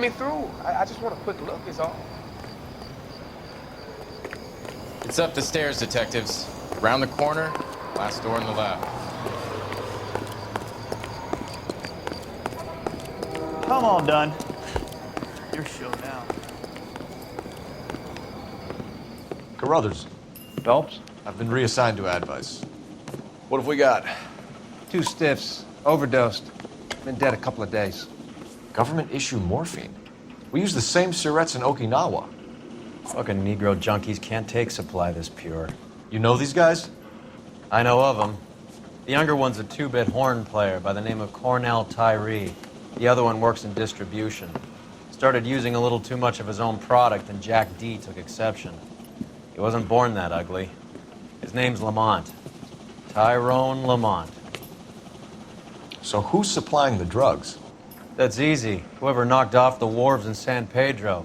me through. I just want a quick look, is all. It's up the stairs, detectives. Round the corner, last door on the left. Come on, Dunn. Your show now. Carruthers, Phelps? I've been reassigned to Advice. What have we got? 2 stiffs, overdosed. Been dead a couple of days. Government issue morphine. We use the same syrettes in Okinawa. Fucking Negro junkies can't take supply this pure. You know these guys? I know of them. The younger one's a 2-bit horn player by the name of Cornell Tyree. The other one works in distribution. Started using a little too much of his own product, and Jack D took exception. He wasn't born that ugly. His name's Lamont. Tyrone Lamont. So who's supplying the drugs? That's easy. Whoever knocked off the wharves in San Pedro.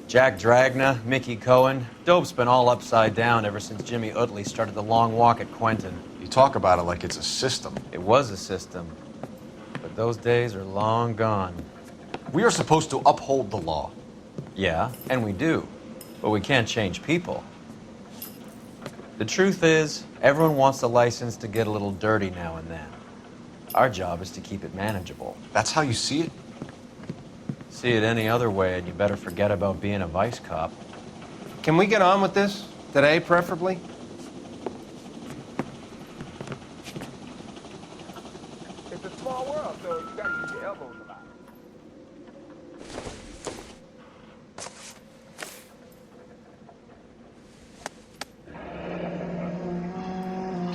Jack Dragna, Mickey Cohen. Dope's been all upside down ever since Jimmy Utley started the long walk at Quentin. You talk about it like it's a system. It was a system. But those days are long gone. We are supposed to uphold the law. Yeah, and we do. But we can't change people. The truth is, everyone wants the license to get a little dirty now and then. Our job is to keep it manageable. That's how you see it? See it any other way, and you better forget about being a vice cop. Can we get on with this? Today, preferably? It's a small world, so you gotta use your elbows a lot.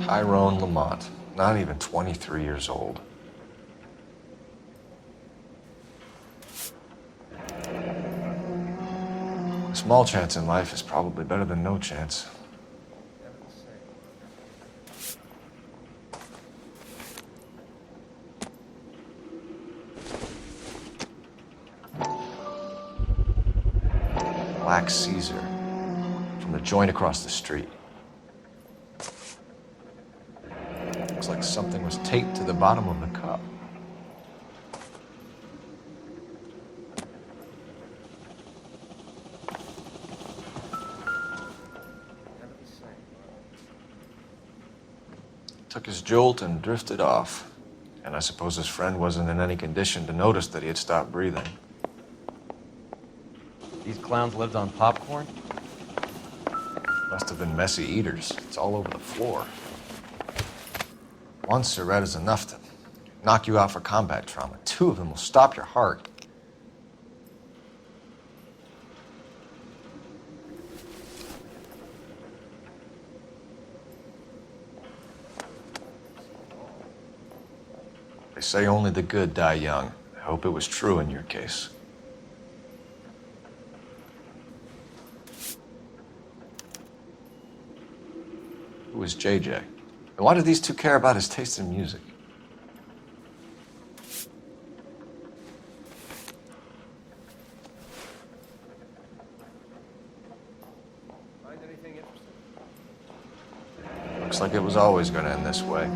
Tyrone Lamont, not even 23 years old. A small chance in life is probably better than no chance. Black Caesar, from the joint across the street. Looks like something was taped to the bottom of the cup. Took his jolt and drifted off. And I suppose his friend wasn't in any condition to notice that he had stopped breathing. These clowns lived on popcorn? Must have been messy eaters. It's all over the floor. One cigarette is enough to knock you out for combat trauma. 2 of them will stop your heart. They say only the good die young. I hope it was true in your case. Who is JJ? And why do these 2 care about his taste in music? Find anything interesting? Looks like it was always going to end this way.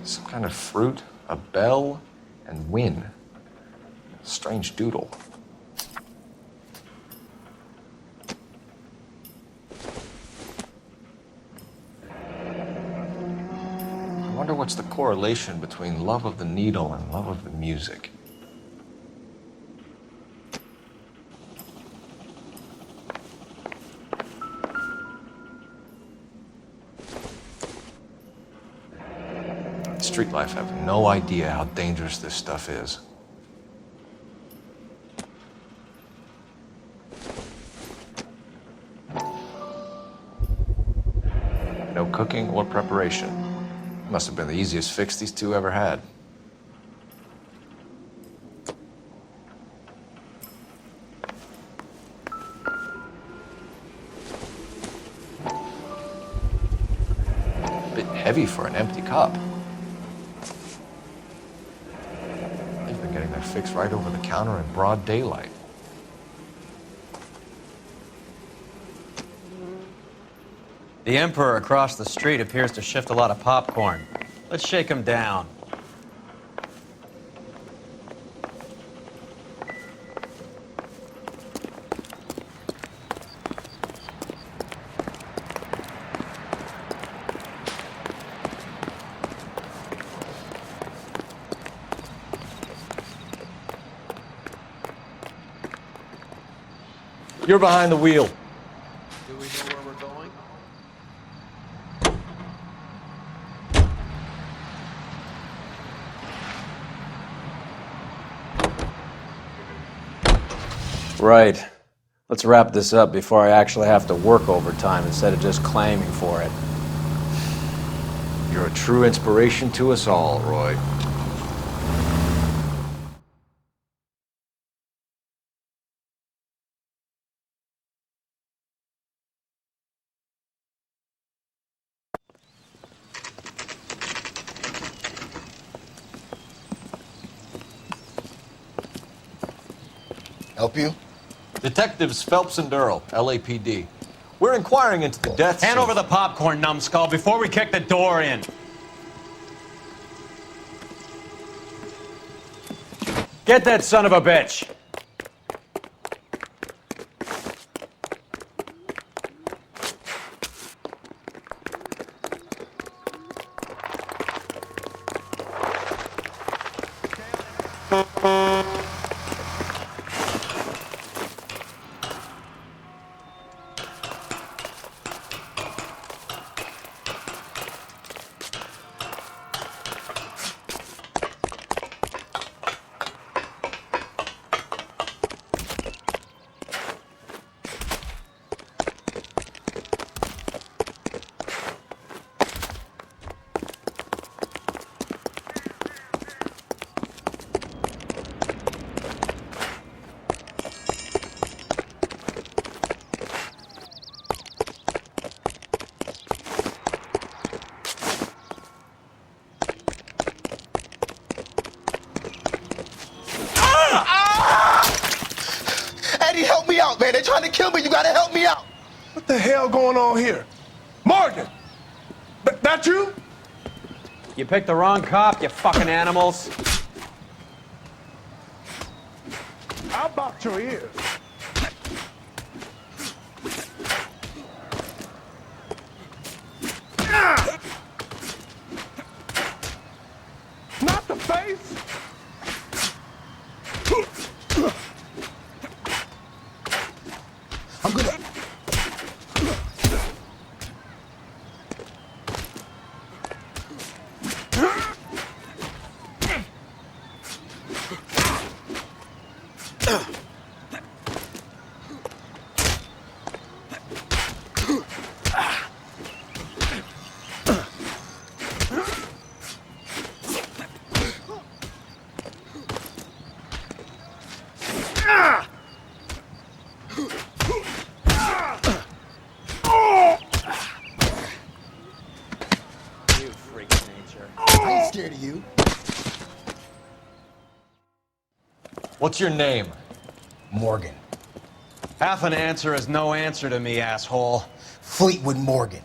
Some kind of fruit, a bell, and win. Strange doodle. I wonder what's the correlation between love of the needle and love of the music. Street life have no idea how dangerous this stuff is. No cooking or preparation. Must have been the easiest fix these 2 ever had. heavy for an empty cup. They've been getting their fix right over the counter in broad daylight. The Emperor across the street appears to shift a lot of popcorn. Let's shake him down. You're behind the wheel. Do we know where we're going? Right. Let's wrap this up before I actually have to work overtime instead of just claiming for it. You're a true inspiration to us all, Roy. Help you? Detectives Phelps and Durrell, LAPD. We're inquiring into the deaths Hand of... over the popcorn, numbskull, before we kick the door in. Get that son of a bitch! Eddie, help me out, man. They're trying to kill me. You gotta help me out. What the hell going on here? Morgan! That you? You picked the wrong cop, you fucking animals. I'll box your ears. Ah! Not the face! I'm gonna... You freak of nature. I ain't scared of you. What's your name? Morgan. Half an answer is no answer to me, asshole. Fleetwood Morgan.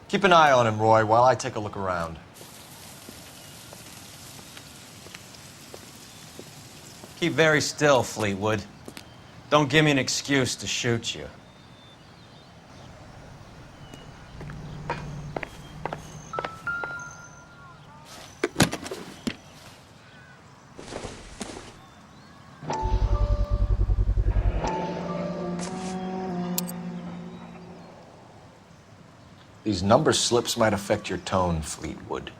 Keep an eye on him, Roy, while I take a look around. Keep very still, Fleetwood. Don't give me an excuse to shoot you. These number slips might affect your tone, Fleetwood.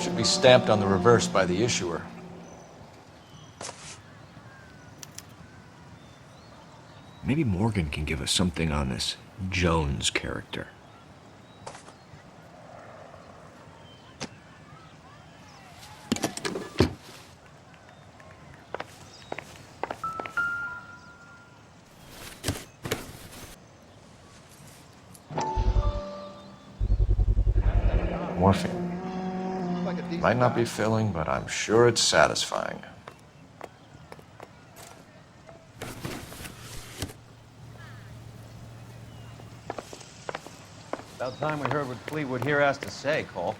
Should be stamped on the reverse by the issuer. Maybe Morgan can give us something on this Jones character. Morphine. Might not be filling, but I'm sure it's satisfying. About time we heard what Fleetwood here has to say, Cole.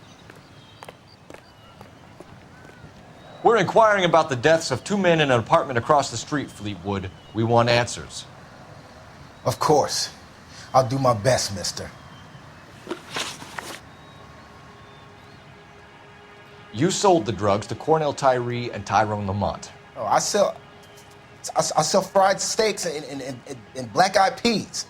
We're inquiring about the deaths of 2 men in an apartment across the street, Fleetwood. We want answers. Of course. I'll do my best, mister. You sold the drugs to Cornell Tyree and Tyrone Lamont. Oh, I sell fried steaks and black-eyed peas.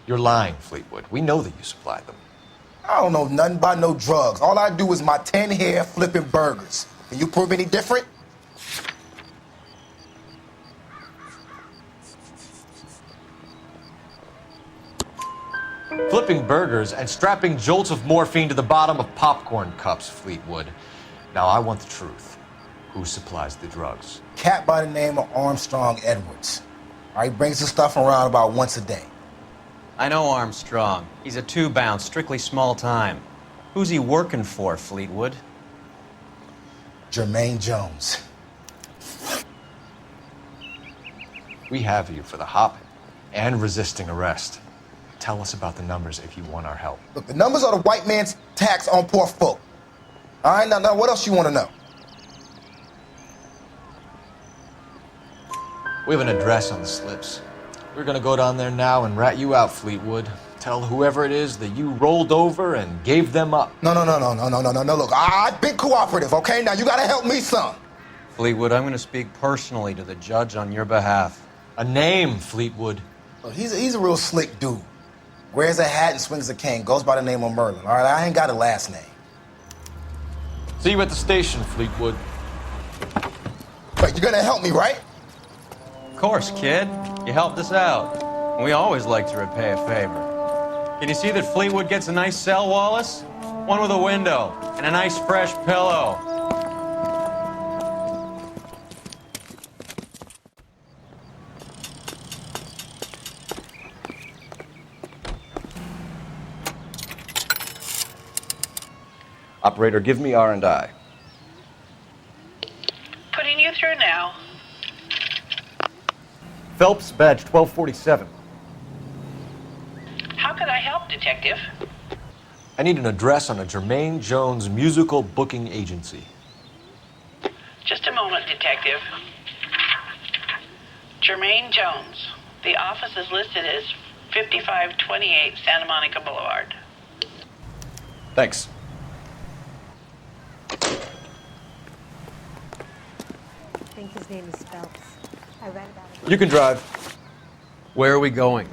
You're lying, Fleetwood. We know that you supplied them. I don't know nothing about no drugs. All I do is my 10 hair flipping burgers. Can you prove any different? Flipping burgers and strapping jolts of morphine to the bottom of popcorn cups, Fleetwood. Now I want the truth. Who supplies the drugs? Cat by the name of Armstrong Edwards. All right, brings the stuff around about once a day. I know Armstrong. He's a two-bounce, strictly small time. Who's he working for, Fleetwood? Jermaine Jones. We have you for the hopping and resisting arrest. Tell us about the numbers if you want our help. Look, the numbers are the white man's tax on poor folk. All right, now what else you want to know? We have an address on the slips. We're gonna go down there now and rat you out, Fleetwood. Tell whoever it is that you rolled over and gave them up. No. Look, I've been cooperative, okay? Now you gotta help me some. Fleetwood, I'm going to speak personally to the judge on your behalf. A name, Fleetwood. Look, he's a real slick dude. Wears a hat and swings a cane. Goes by the name of Merlin. All right, I ain't got a last name. See you at the station, Fleetwood. But you're gonna help me, right? Of course, kid. You helped us out. We always like to repay a favor. Can you see that Fleetwood gets a nice cell, Wallace? One with a window and a nice fresh pillow. Operator, give me R&I. Putting you through now. Phelps, badge 1247. How can I help, Detective? I need an address on a Jermaine Jones musical booking agency. Just a moment, Detective. Jermaine Jones. The office is listed as 5528 Santa Monica Boulevard. Thanks. I think his name is Phelps. I read about it. You can drive. Where are we going?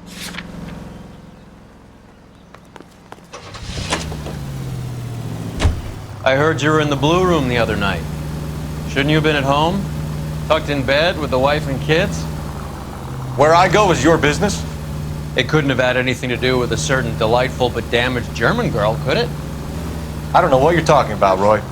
I heard you were in the Blue Room the other night. Shouldn't you have been at home? Tucked in bed with the wife and kids? Where I go is your business? It couldn't have had anything to do with a certain delightful but damaged German girl, could it? I don't know what you're talking about, Roy.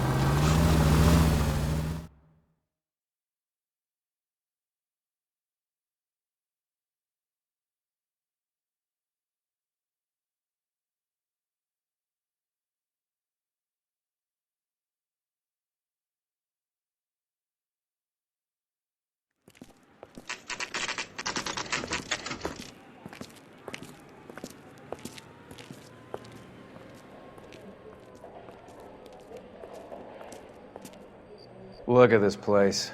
Look at this place.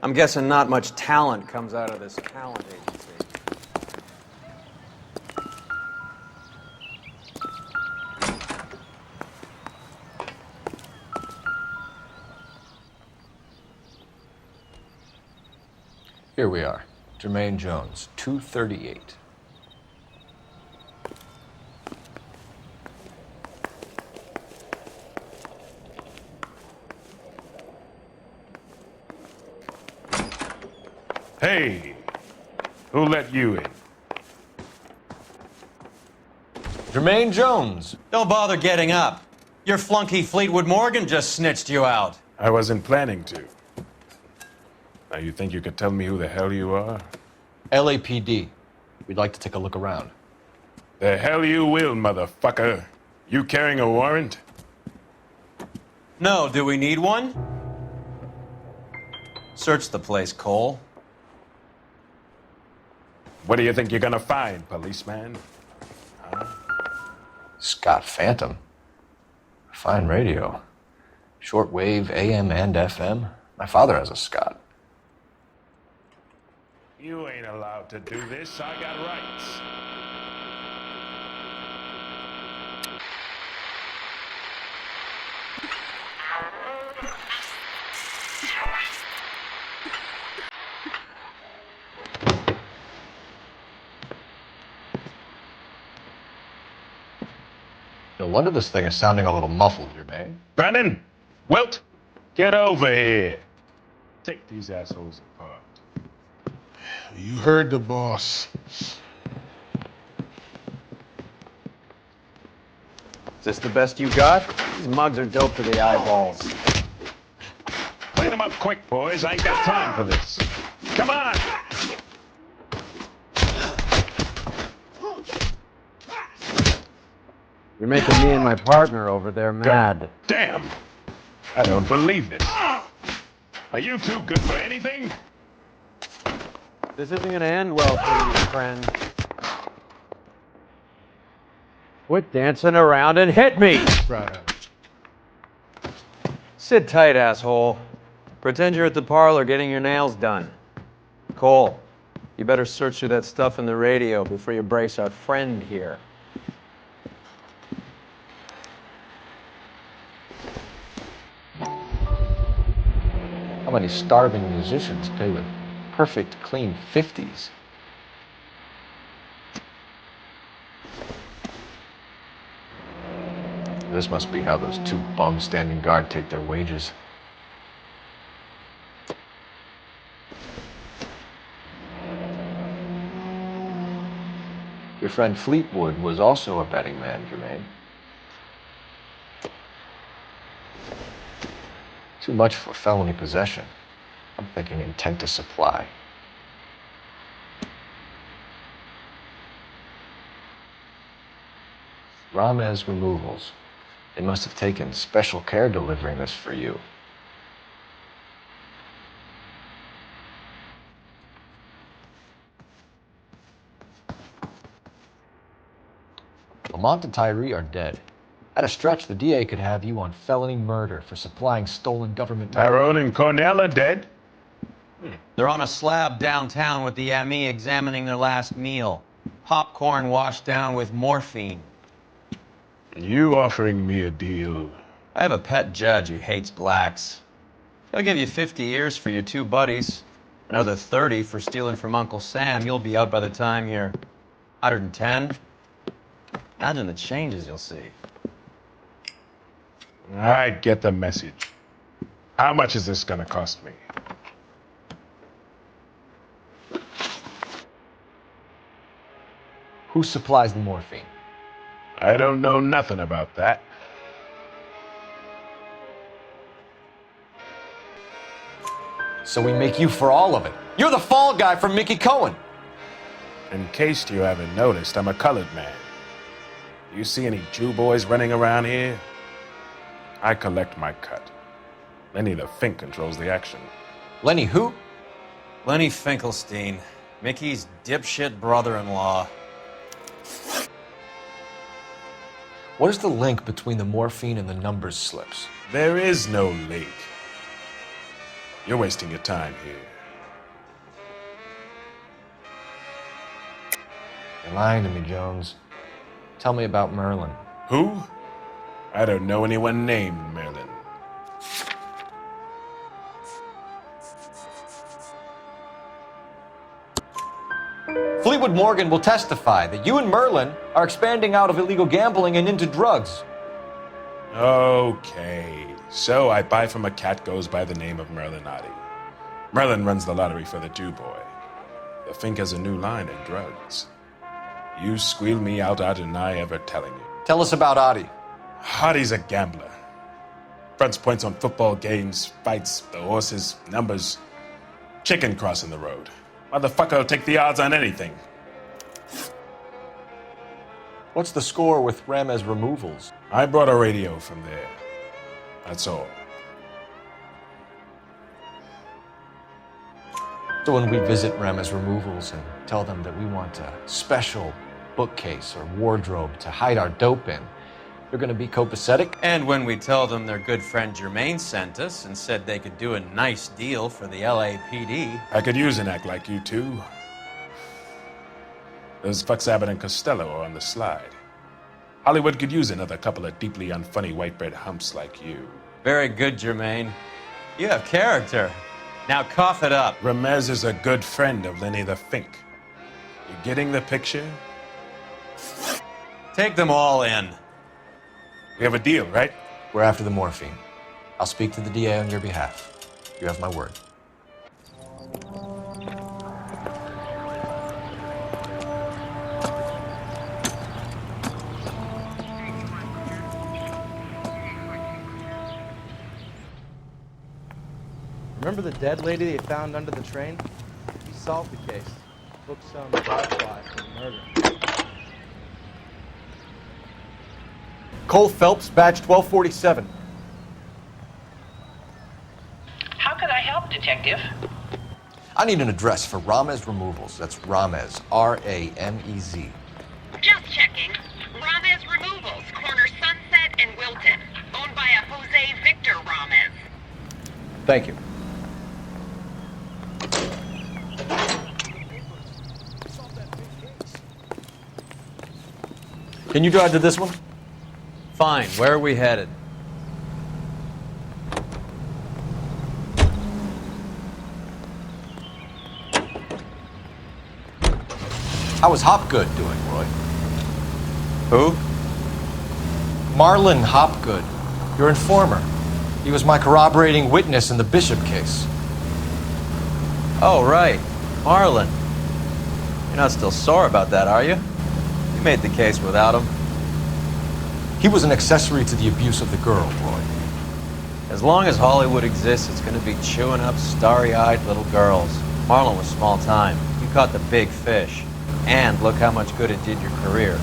I'm guessing not much talent comes out of this talent agency. Here we are. Jermaine Jones, 238. Hey, who let you in? Jermaine Jones. Don't bother getting up. Your flunky Fleetwood Morgan just snitched you out. I wasn't planning to. Now, you think you could tell me who the hell you are? LAPD. We'd like to take a look around. The hell you will, motherfucker. You carrying a warrant? No, do we need one? Search the place, Cole. What do you think you're gonna find, policeman? Scott Phantom. Fine radio. Shortwave, AM and FM. My father has a Scott. You ain't allowed to do this. I got rights. No wonder this thing is sounding a little muffled, Jermaine. Brennan! Wilt! Get over here! Take these assholes apart. You heard the boss. Is this the best you got? These mugs are dope to the eyeballs. Clean them up quick, boys. I ain't got time for this. Come on! You're making me and my partner over there mad. Damn! I don't believe this. Are you too good for anything? This isn't gonna end well for you, friend. Quit dancing around and hit me! Right. Sit tight, asshole. Pretend you're at the parlor getting your nails done. Cole, you better search through that stuff in the radio before you brace our friend here. How many starving musicians pay with perfect, clean 50s? This must be how those two bums standing guard take their wages. Your friend Fleetwood was also a betting man, Jermaine. Too much for felony possession. I'm thinking intent to supply. Ramez Removals. They must have taken special care delivering this for you. Lamont and Tyree are dead. At a stretch, the DA could have you on felony murder for supplying stolen government... Tyrone and Cornell are dead? They're on a slab downtown with the ME examining their last meal. Popcorn washed down with morphine. You offering me a deal? I have a pet judge who hates blacks. He'll give you 50 years for your two buddies. Another 30 for stealing from Uncle Sam. You'll be out by the time you're 110. Imagine the changes you'll see. I get the message. How much is this gonna cost me? Who supplies the morphine? I don't know nothing about that. So we make you for all of it. You're the fall guy from Mickey Cohen. In case you haven't noticed, I'm a colored man. You see any Jew boys running around here? I collect my cut. Lenny the Fink controls the action. Lenny who? Lenny Finkelstein, Mickey's dipshit brother-in-law. What is the link between the morphine and the numbers slips? There is no link. You're wasting your time here. You're lying to me, Jones. Tell me about Merlin. Who? I don't know anyone named Merlin. Fleetwood Morgan will testify that you and Merlin are expanding out of illegal gambling and into drugs. Okay, so I buy from a cat goes by the name of Merlin Oddie. Merlin runs the lottery for the Jew boy. The Fink has a new line in drugs. You squeal me out, I deny ever telling you. Tell us about Oddie. Oddie's a gambler. Fronts points on football games, fights, the horses, numbers. Chicken crossing the road. Motherfucker will take the odds on anything. What's the score with Ramez removals? I brought a radio from there. That's all. So when we visit Ramez removals and tell them that we want a special bookcase or wardrobe to hide our dope in, they're going to be copacetic? And when we tell them their good friend Jermaine sent us and said they could do a nice deal for the LAPD. I could use an act like you two. Those fucks Abbott and Costello are on the slide. Hollywood could use another couple of deeply unfunny white bread humps like you. Very good, Jermaine. You have character. Now cough it up. Ramez is a good friend of Lenny the Fink. You getting the picture? Take them all in. We have a deal, right? We're after the morphine. I'll speak to the DA on your behalf. You have my word. Remember the dead lady they found under the train? He solved the case. Booked some butterfly for murder. Cole Phelps, badge 1247. How can I help, Detective? I need an address for Ramez Removals. That's Ramez, R-A-M-E-Z. Just checking. Ramez Removals, corner Sunset and Wilton. Owned by a Jose Victor Ramez. Thank you. Can you drive to this one? Fine. Where are we headed? How is Hopgood doing, Roy? Who? Marlon Hopgood, your informer. He was my corroborating witness in the Bishop case. Oh, right. Marlon. You're not still sore about that, are you? You made the case without him. He was an accessory to the abuse of the girl, Roy. As long as Hollywood exists, it's going to be chewing up starry-eyed little girls. Marlon was small time. You caught the big fish. And look how much good it did your career.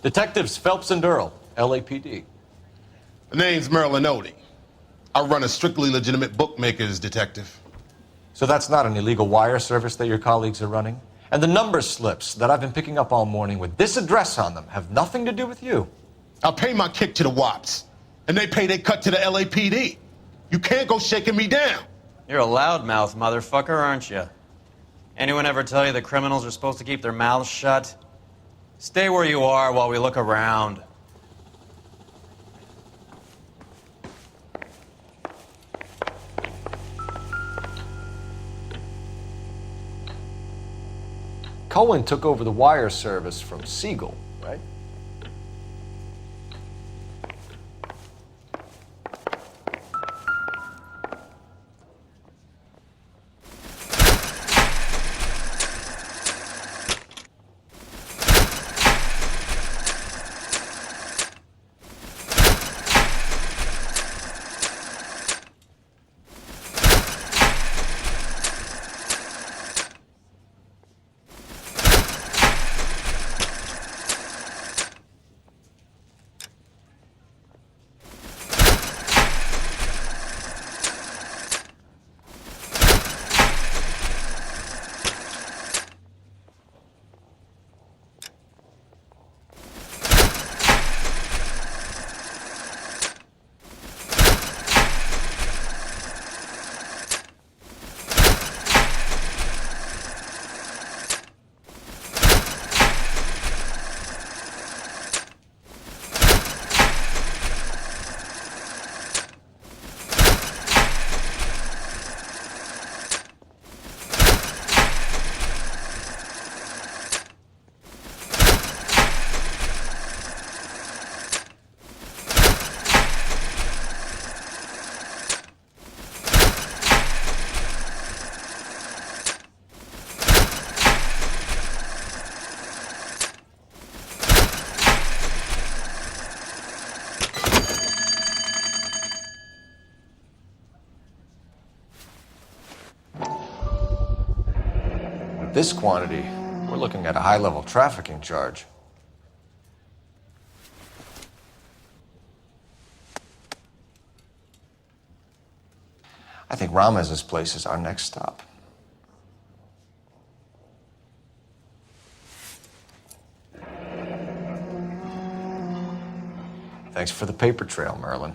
Detectives Phelps and Earl, LAPD. The name's Merlin Odie. I run a strictly legitimate bookmaker's detective. So that's not an illegal wire service that your colleagues are running? And the number slips that I've been picking up all morning with this address on them have nothing to do with you? I pay my kick to the WAPs, and they pay their cut to the LAPD. You can't go shaking me down. You're a loudmouth motherfucker, aren't you? Anyone ever tell you that criminals are supposed to keep their mouths shut? Stay where you are while we look around. Cohen took over the wire service from Siegel, right? this quantity, we're looking at a high-level trafficking charge. I think Ramez's place is our next stop. Thanks for the paper trail, Merlin.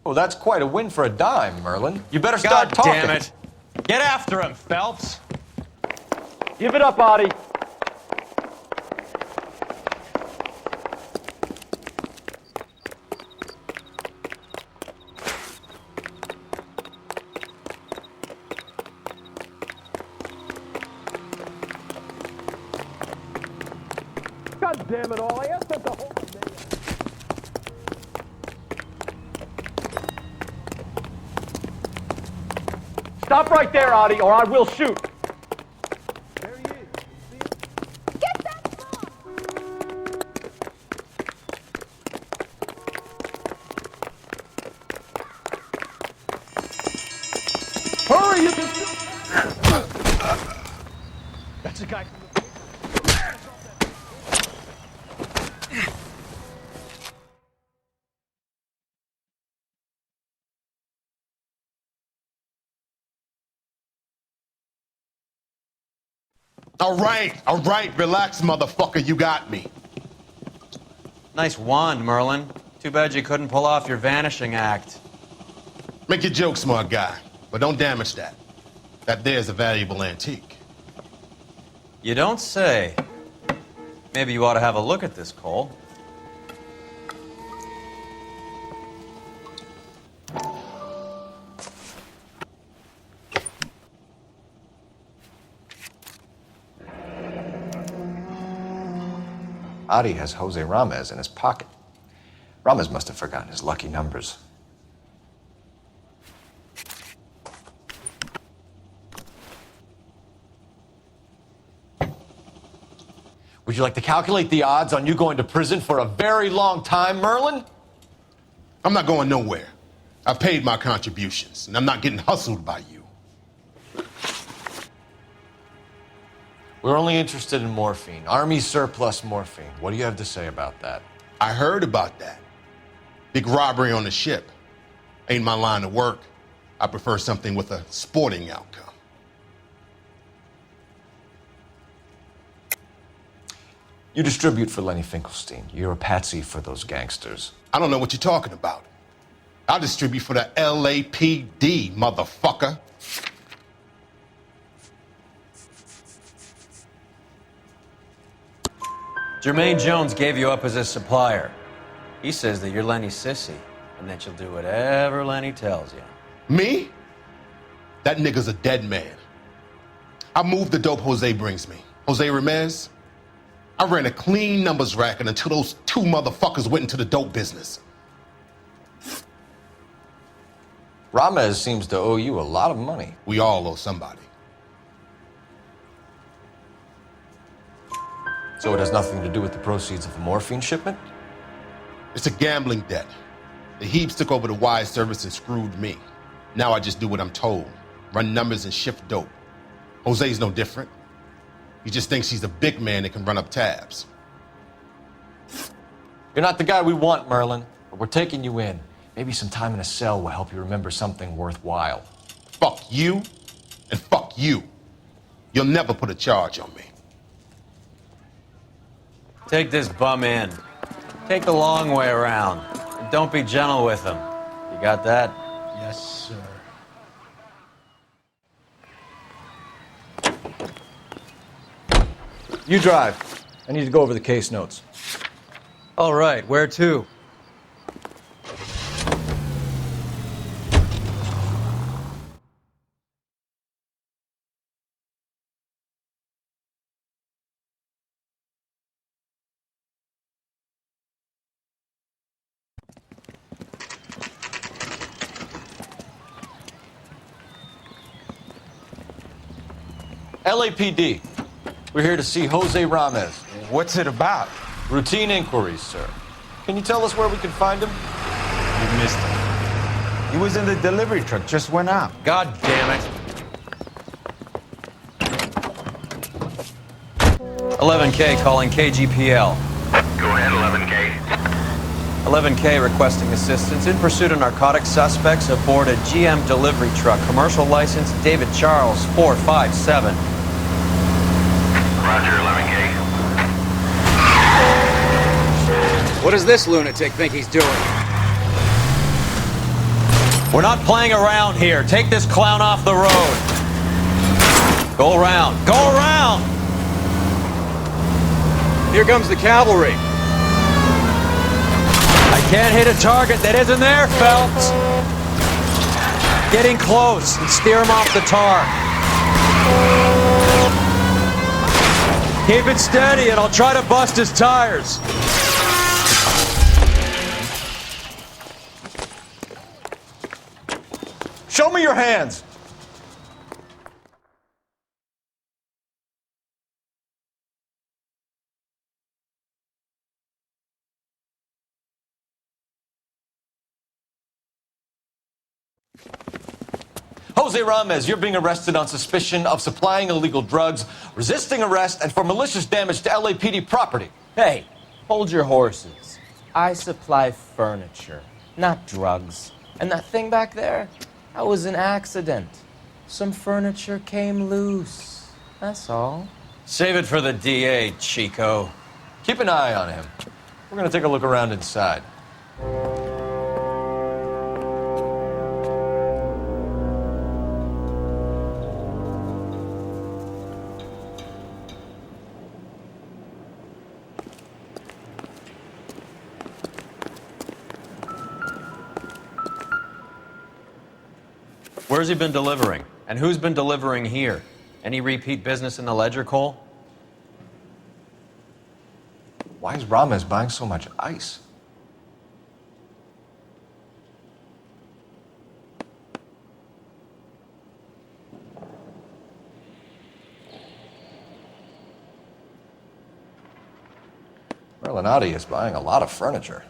Oh, that's quite a win for a dime, Merlin. You better start talking. God damn it. Get after him, Phelps. Give it up, Audie. God damn it all. I asked them to hold the Stop right there, Audie, or I will shoot. There he is. Get that phone! Hurry, you can... That's a guy from the... All right, relax, motherfucker, you got me. Nice wand, Merlin. Too bad you couldn't pull off your vanishing act. Make your joke, smart guy, but don't damage that. That there's a valuable antique. You don't say. Maybe you ought to have a look at this, Cole. Adi has Jose Ramez in his pocket. Ramez must have forgotten his lucky numbers. Would you like to calculate the odds on you going to prison for a very long time, Merlin? I'm not going nowhere. I paid my contributions, and I'm not getting hustled by you. We're only interested in morphine. Army surplus morphine. What do you have to say about that? I heard about that. Big robbery on the ship. Ain't my line of work. I prefer something with a sporting outcome. You distribute for Lenny Finkelstein. You're a patsy for those gangsters. I don't know what you're talking about. I'll distribute for the LAPD, motherfucker. Jermaine Jones gave you up as his supplier. He says that you're Lenny's sissy, and that you'll do whatever Lenny tells you. Me? That nigga's a dead man. I moved the dope Jose brings me. Jose Ramez? I ran a clean numbers racket until those two motherfuckers went into the dope business. Ramez seems to owe you a lot of money. We all owe somebody. So it has nothing to do with the proceeds of the morphine shipment? It's a gambling debt. The Heaps took over the wire service and screwed me. Now I just do what I'm told. Run numbers and shift dope. Jose's no different. He just thinks he's a big man that can run up tabs. You're not the guy we want, Merlin, but we're taking you in. Maybe some time in a cell will help you remember something worthwhile. Fuck you, and fuck you. You'll never put a charge on me. Take this bum in. Take the long way around. And don't be gentle with him. You got that? Yes, sir. You drive. I need to go over the case notes. All right, where to? LAPD. We're here to see Jose Ramez. What's it about? Routine inquiries, sir. Can you tell us where we can find him? You missed him. He was in the delivery truck, just went out. God damn it. 11K calling KGPL. Go ahead, 11K. 11K requesting assistance in pursuit of narcotic suspects aboard a GM delivery truck. Commercial license David Charles 457. Roger, 11K. What does this lunatic think he's doing? We're not playing around here. Take this clown off the road. Go around. Go around! Here comes the cavalry. I can't hit a target that isn't there, Phelps. Getting close and steer him off the tar. Keep it steady and I'll try to bust his tires. Show me your hands. Jose Ramez, you're being arrested on suspicion of supplying illegal drugs, resisting arrest, and for malicious damage to LAPD property. Hey, hold your horses. I supply furniture, not drugs. And that thing back there, that was an accident. Some furniture came loose. That's all. Save it for the DA, Chico. Keep an eye on him. We're gonna take a look around inside. Where's he been delivering? And who's been delivering here? Any repeat business in the ledger, Cole? Why is Ramez buying so much ice? Merlinotti is buying a lot of furniture.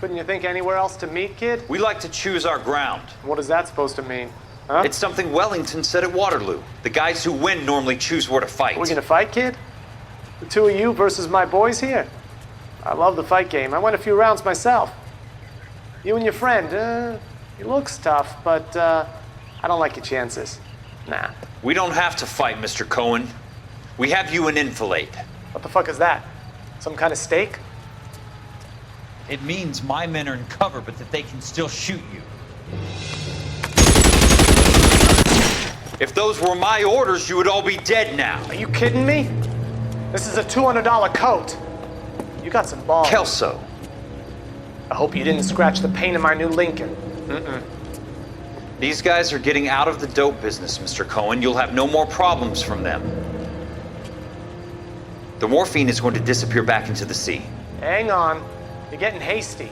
Couldn't you think anywhere else to meet, kid? We like to choose our ground. What is that supposed to mean? Huh? It's something Wellington said at Waterloo. The guys who win normally choose where to fight. We're gonna fight, kid? The two of you versus my boys here? I love the fight game. I went a few rounds myself. You and your friend, he looks tough, but I don't like your chances. Nah. We don't have to fight, Mr. Cohen. We have you in enfilade. What the fuck is that? Some kind of steak? It means my men are in cover, but that they can still shoot you. If those were my orders, you would all be dead now. Are you kidding me? This is a $200 coat. You got some balls. Kelso. I hope you didn't scratch the paint of my new Lincoln. Mm-mm. These guys are getting out of the dope business, Mr. Cohen. You'll have no more problems from them. The morphine is going to disappear back into the sea. Hang on. You're getting hasty.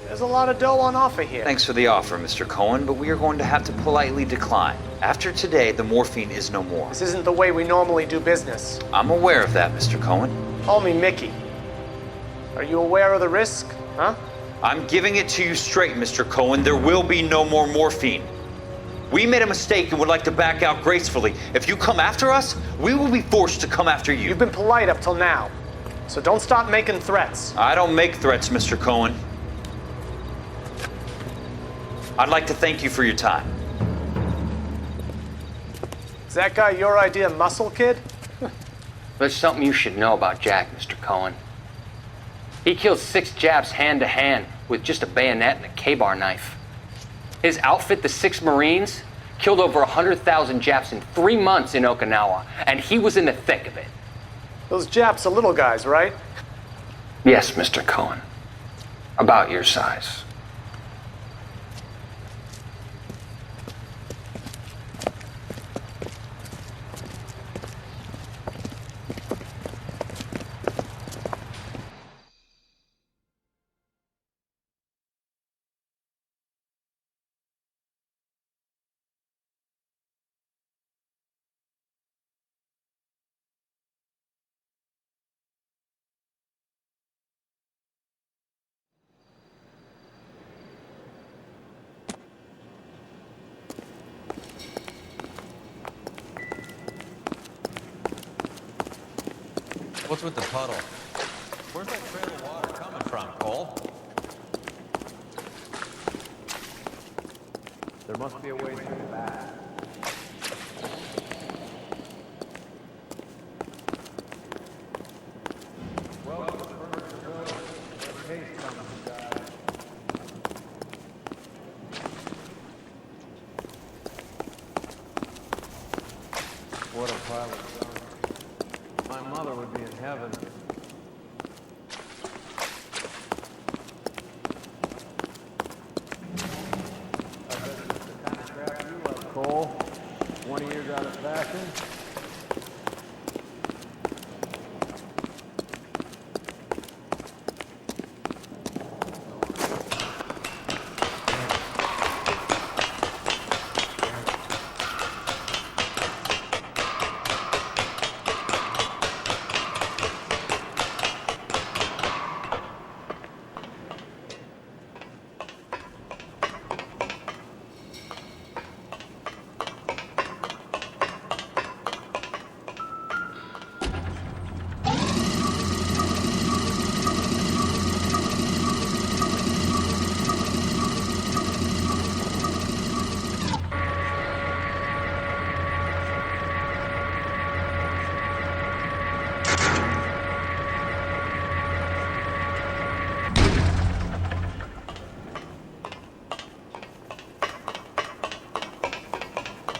There's a lot of dough on offer here. Thanks for the offer, Mr. Cohen, but we are going to have to politely decline. After today, the morphine is no more. This isn't the way we normally do business. I'm aware of that, Mr. Cohen. Call me Mickey. Are you aware of the risk, huh? I'm giving it to you straight, Mr. Cohen. There will be no more morphine. We made a mistake and would like to back out gracefully. If you come after us, we will be forced to come after you. You've been polite up till now, so don't start making threats. I don't make threats, Mr. Cohen. I'd like to thank you for your time. Is that guy your idea of muscle, kid? There's something you should know about Jack, Mr. Cohen. He killed 6 Japs hand to hand with just a bayonet and a K-bar knife. His outfit, the 6 Marines, killed over 100,000 Japs in 3 months in Okinawa, and he was in the thick of it. Those Japs are little guys, right? Yes, Mr. Cohen. About your size. What's with the puddle? Where's that trail of water coming from, Cole? There must be a way through the back. Welcome to Furniture Village, where case comes to die. What a pile of junk. My mother would be in heaven. I bet it's the kind of crap you love, Cole. 20 years out of fashion.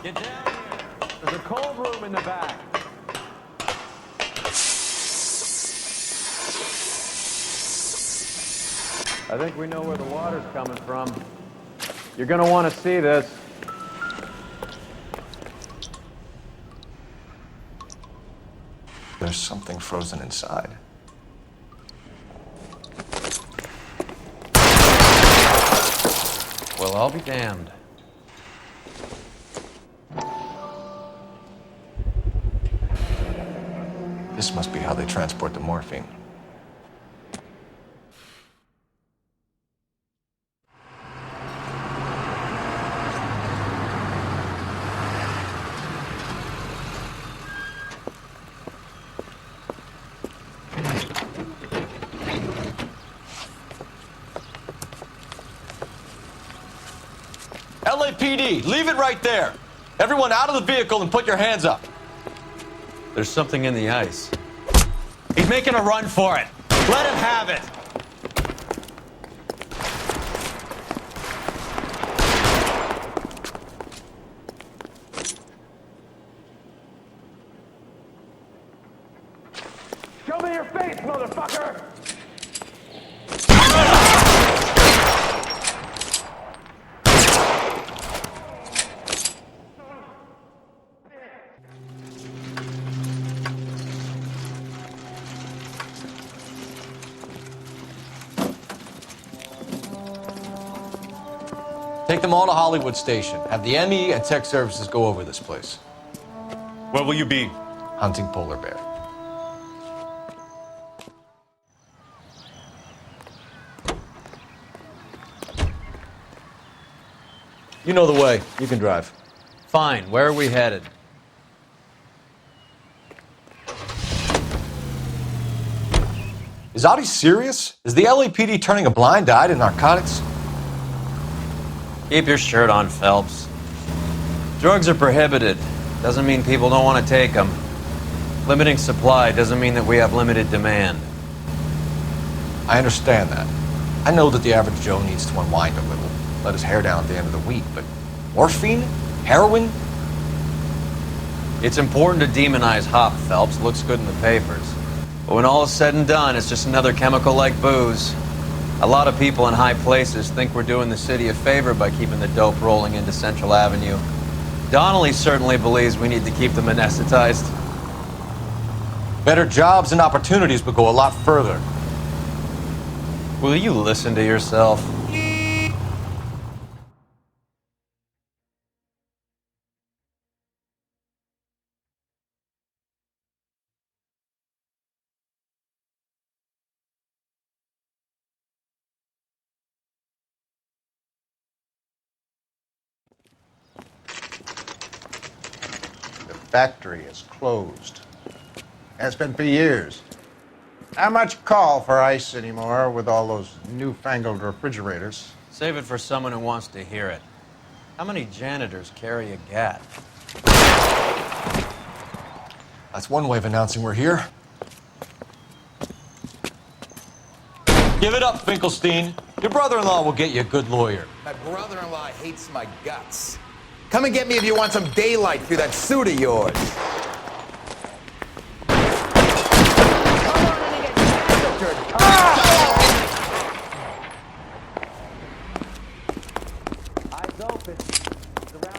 Get down here. There's a cold room in the back. I think we know where the water's coming from. You're gonna want to see this. There's something frozen inside. Well, I'll be damned. This must be how they transport the morphine. LAPD, leave it right there. Everyone out of the vehicle and put your hands up. There's something in the ice. He's making a run for it. Let him have it. Show me your face, motherfucker! Take them all to Hollywood Station. Have the ME and Tech Services go over this place. Where will you be? Hunting polar bear. You know the way. You can drive. Fine. Where are we headed? Is Audie serious? Is the LAPD turning a blind eye to narcotics? Keep your shirt on, Phelps. Drugs are prohibited. Doesn't mean people don't want to take them. Limiting supply doesn't mean that we have limited demand. I understand that. I know that the average Joe needs to unwind a little. let his hair down at the end of the week, but morphine? Heroin? It's important to demonize hop, Phelps. Looks good in the papers. But when all is said and done, it's just another chemical like booze. A lot of people in high places think we're doing the city a favor by keeping the dope rolling into Central Avenue. Donnelly certainly believes we need to keep them anesthetized. Better jobs and opportunities would go a lot further. Will you listen to yourself? The factory is closed. Has been for years. Not much call for ice anymore with all those newfangled refrigerators. Save it for someone who wants to hear it. How many janitors carry a gat? That's one way of announcing we're here. Give it up, Finkelstein. Your brother-in-law will get you a good lawyer. My brother-in-law hates my guts. Come and get me if you want some daylight through that suit of yours.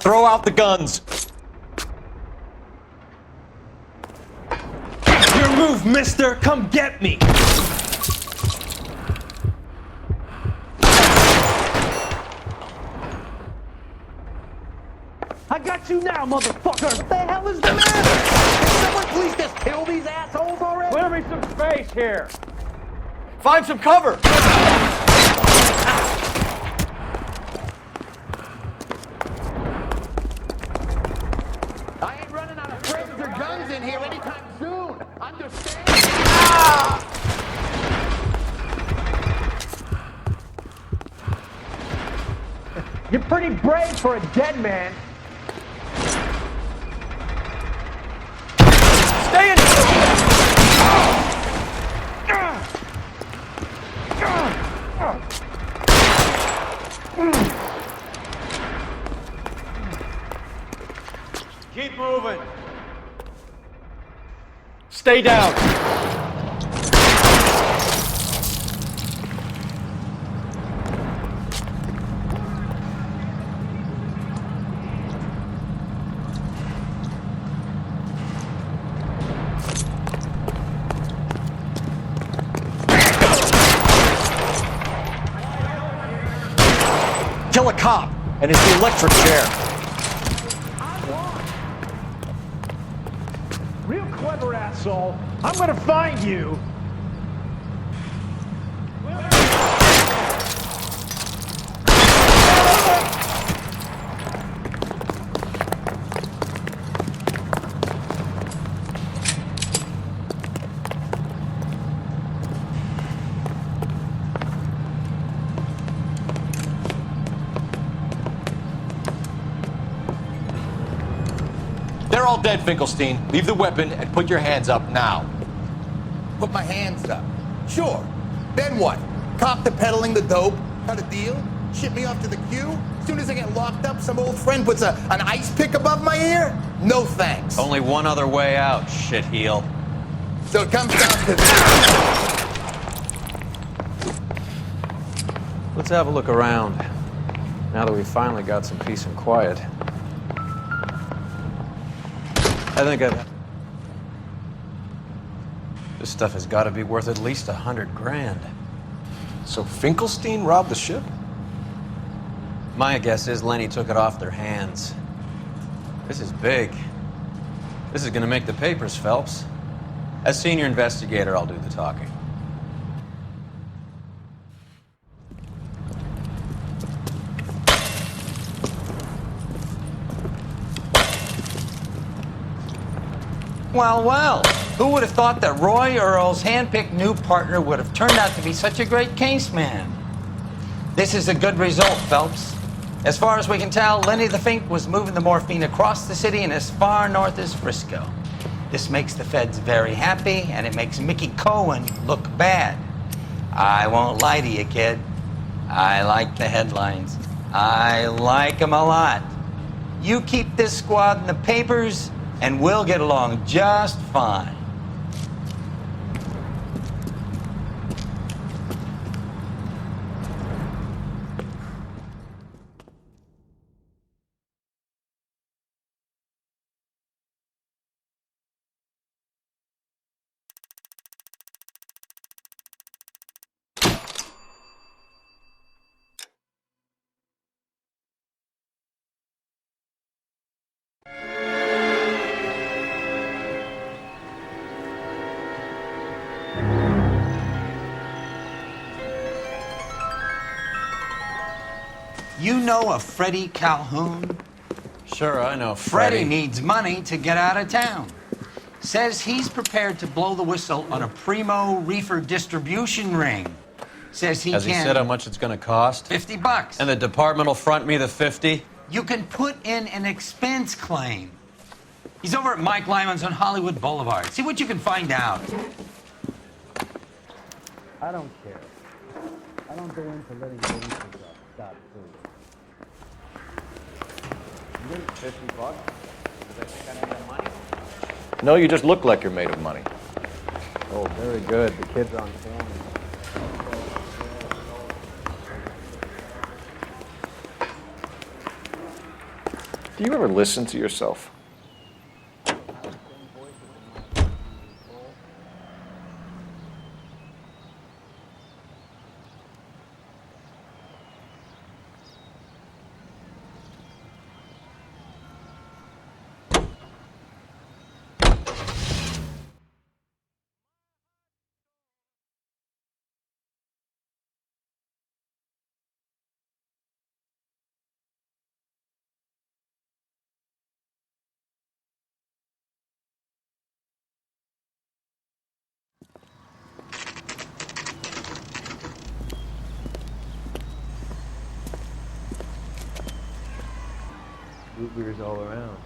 Throw out the guns. Your move, mister! Come get me! I got you now, motherfucker! What the hell is the matter? Can someone please just kill these assholes already? Clear me some space here! Find some cover! I ain't running out of friends or guns in here anytime soon. Understand? You're pretty brave for a dead man. Stay in! Keep moving. Stay down. Kill a cop, and it's the electric chair. Real clever, asshole. I'm gonna find you. They're all dead, Finkelstein. Leave the weapon and put your hands up now. Put my hands up. Sure. Then what? Cop to peddling the dope? Cut a deal? Ship me off to the queue? As soon as I get locked up, some old friend puts an ice pick above my ear? No thanks. Only one other way out, shitheel. So it comes down to this. Let's have a look around, now that we've finally got some peace and quiet. I think this stuff has got to be worth at least 100 grand. So Finkelstein robbed the ship? My guess is Lenny took it off their hands. This is big. This is going to make the papers, Phelps. As senior investigator, I'll do the talking. Well, well, who would have thought that Roy Earle's handpicked new partner would have turned out to be such a great case man? This is a good result, Phelps. As far as we can tell, Lenny the Fink was moving the morphine across the city and as far north as Frisco. This makes the feds very happy, and it makes Mickey Cohen look bad. I won't lie to you, kid. I like the headlines. I like him a lot. You keep this squad in the papers, and we'll get along just fine. You know a Freddie Calhoun? Sure, I know Freddie needs money to get out of town. Says he's prepared to blow the whistle on a primo reefer distribution ring. Says he Has he said how much it's going to cost? $50. And the department will front me the 50? You can put in an expense claim. He's over at Mike Lyman's on Hollywood Boulevard. See what you can find out. I don't care. I don't go into letting gangsters off scot-free. You get $50? Does that think I need money? No, you just look like you're made of money. Oh, very good. The kid's on point. Do you ever listen to yourself? Root beers all around.